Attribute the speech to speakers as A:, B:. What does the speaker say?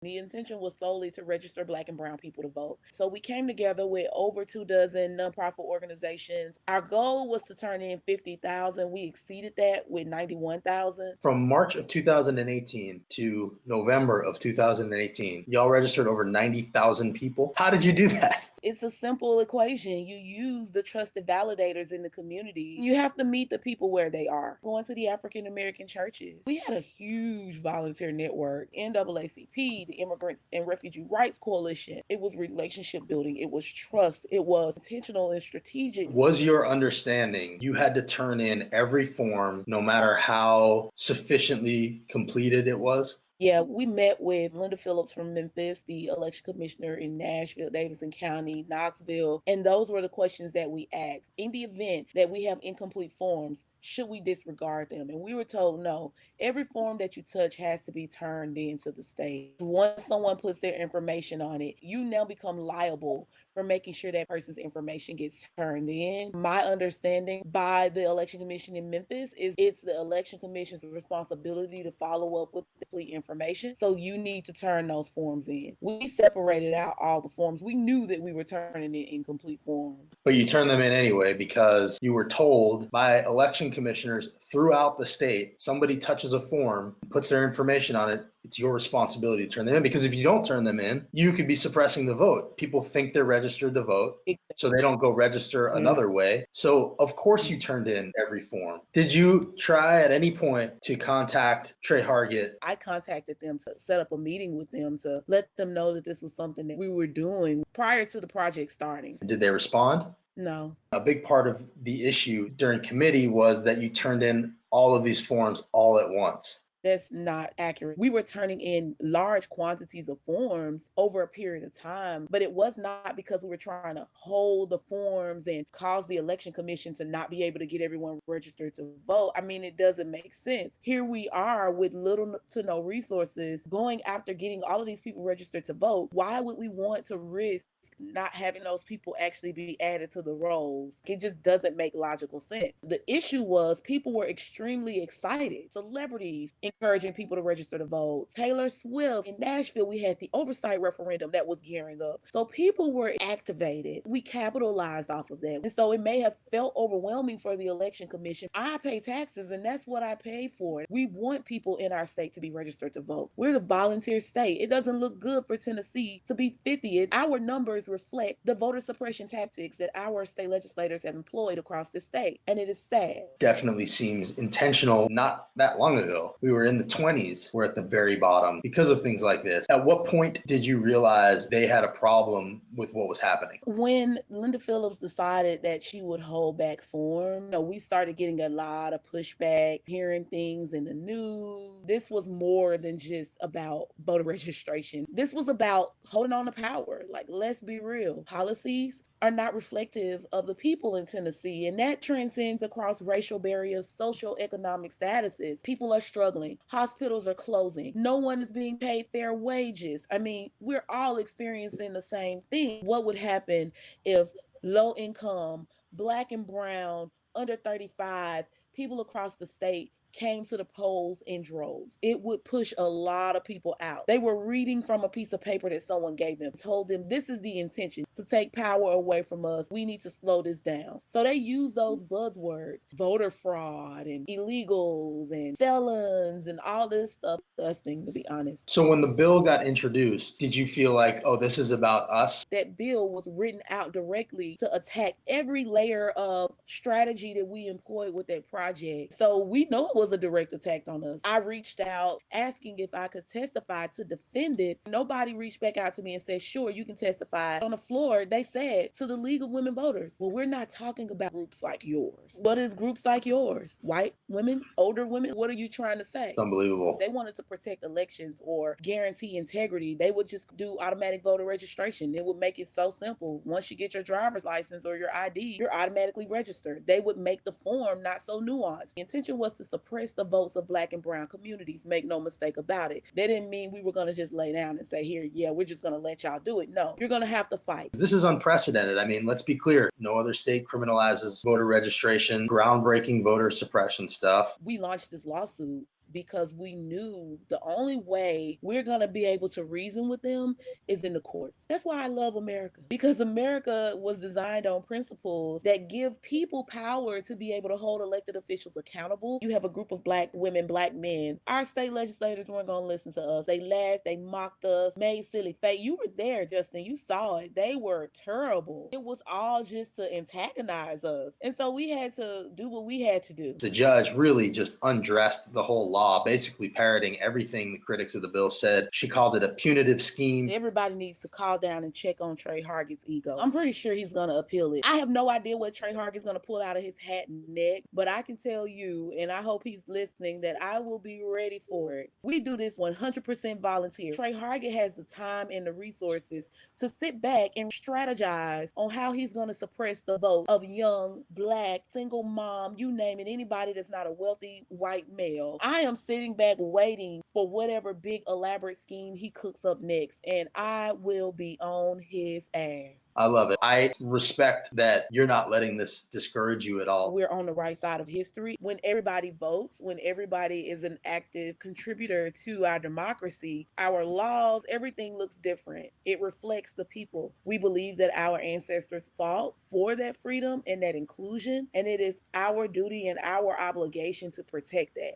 A: The intention was solely to register Black and brown people to vote. So we came together with over 24 nonprofit organizations. Our goal was to turn in 50,000. We exceeded that with 91,000.
B: From March of 2018 to November of 2018, y'all registered over 90,000 people. How did you do that?
A: It's a simple equation. You use the trusted validators in the community. You have to meet the people where they are. Going to the African American churches. We had a huge volunteer network. NAACP, the Immigrants and Refugee Rights Coalition. It was relationship building. It was trust. It was intentional and strategic.
B: Was your understanding you had to turn in every form, no matter how sufficiently completed it was?
A: Yeah, we met with Linda Phillips from Memphis, the election commissioner in Nashville, Davidson County, Knoxville, and those were the questions that we asked. In the event that we have incomplete forms, should we disregard them? And we were told no. Every form that you touch has to be turned into the state. Once someone puts their information on it, you now become liable for making sure that person's information gets turned in. My understanding by the election commission in Memphis is it's the election commission's responsibility to follow up with complete information. So you need to turn those forms in. We separated out all the forms. We knew that we were turning in incomplete forms.
B: But you turned them in anyway because you were told by election commissioners throughout the state, somebody touches a form, puts their information on it, it's your responsibility to turn them in, because if you don't turn them in, you could be suppressing the vote. People think they're registered to vote, so they don't go register another way. So of course you turned in every form. Did you try at any point to contact Trey Hargett?
A: I contacted them to set up a meeting with them to let them know that this was something that we were doing prior to the project starting.
B: Did they respond?
A: No.
B: A big part of the issue during committee was that you turned in all of these forms all at once.
A: That's not accurate. We were turning in large quantities of forms over a period of time, but it was not because we were trying to hold the forms and cause the election commission to not be able to get everyone registered to vote. I mean, it doesn't make sense. Here we are with little to no resources going after getting all of these people registered to vote. Why would we want to risk not having those people actually be added to the rolls? It just doesn't make logical sense. The issue was people were extremely excited. Celebrities encouraging people to register to vote. Taylor Swift in Nashville, we had the oversight referendum that was gearing up. So people were activated. We capitalized off of that. And so it may have felt overwhelming for the election commission. I pay taxes and that's what I pay for. We want people in our state to be registered to vote. We're the volunteer state. It doesn't look good for Tennessee to be 50th. Our numbers reflect the voter suppression tactics that our state legislators have employed across the state. And it is sad.
B: Definitely seems intentional. Not that long ago, we were in the 20s. We're at the very bottom because of things like this. At what point did you realize they had a problem with what was happening?
A: When Linda Phillips decided that she would hold back form, we started getting a lot of pushback, hearing things in the news. This was more than just about voter registration. This was about holding on to power. Like, let's be real. Policies are not reflective of the people in Tennessee, and that transcends across racial barriers, socioeconomic statuses. People are struggling. Hospitals are closing. No one is being paid fair wages. I mean, we're all experiencing the same thing. What would happen if low income, Black and brown, under 35, people across the state came to the polls in droves? It would push a lot of people out. They were reading from a piece of paper that someone gave them, told them this is the intention to take power away from us. We need to slow this down. So they use those buzzwords, voter fraud and illegals and felons and all this stuff. Disgusting, to be honest.
B: So when the bill got introduced, did you feel like, oh, this is about us?
A: That bill was written out directly to attack every layer of strategy that we employed with that project. So we know it was a direct attack on us. I reached out asking if I could testify to defend it. Nobody reached back out to me and said, sure, you can testify. On the floor, they said to the League of Women Voters, well, we're not talking about groups like yours. What is groups like yours? White women, older women? What are you trying to say?
B: It's unbelievable.
A: They wanted to protect elections or guarantee integrity. They would just do automatic voter registration. It would make it so simple. Once you get your driver's license or your ID, you're automatically registered. They would make the form not so nuanced. The intention was to suppress the votes of Black and brown communities. Make no mistake about it. They didn't mean we were going to just lay down and say, here, yeah, we're just going to let y'all do it. No, you're going to have to fight.
B: This is unprecedented. I mean, let's be clear. No other state criminalizes voter registration, groundbreaking voter suppression stuff.
A: We launched this lawsuit because we knew the only way we're going to be able to reason with them is in the courts. That's why I love America, because America was designed on principles that give people power to be able to hold elected officials accountable. You have a group of black women, black men. Our state legislators weren't going to listen to us. They laughed, they mocked us, made silly face. You were there, Justin. You saw it. They were terrible. It was all just to antagonize us. And so we had to do what we had to do.
B: The judge really just undressed the whole law, basically parroting everything the critics of the bill said. She called it a punitive scheme.
A: Everybody needs to call down and check on Trey Hargett's ego. I'm pretty sure he's going to appeal it. I have no idea what Trey Hargett's going to pull out of his hat next, but I can tell you, and I hope he's listening, that I will be ready for it. We do this 100% volunteer. Trey Hargett has the time and the resources to sit back and strategize on how he's going to suppress the vote of young, black, single mom, you name it, anybody that's not a wealthy white male. I am sitting back waiting for whatever big elaborate scheme he cooks up next, and I will be on his ass.
B: I love it. I respect that you're not letting this discourage you at all.
A: We're on the right side of history. When everybody votes, when everybody is an active contributor to our democracy, our laws, everything looks different. It reflects the people. We believe that our ancestors fought for that freedom and that inclusion, and it is our duty and our obligation to protect that.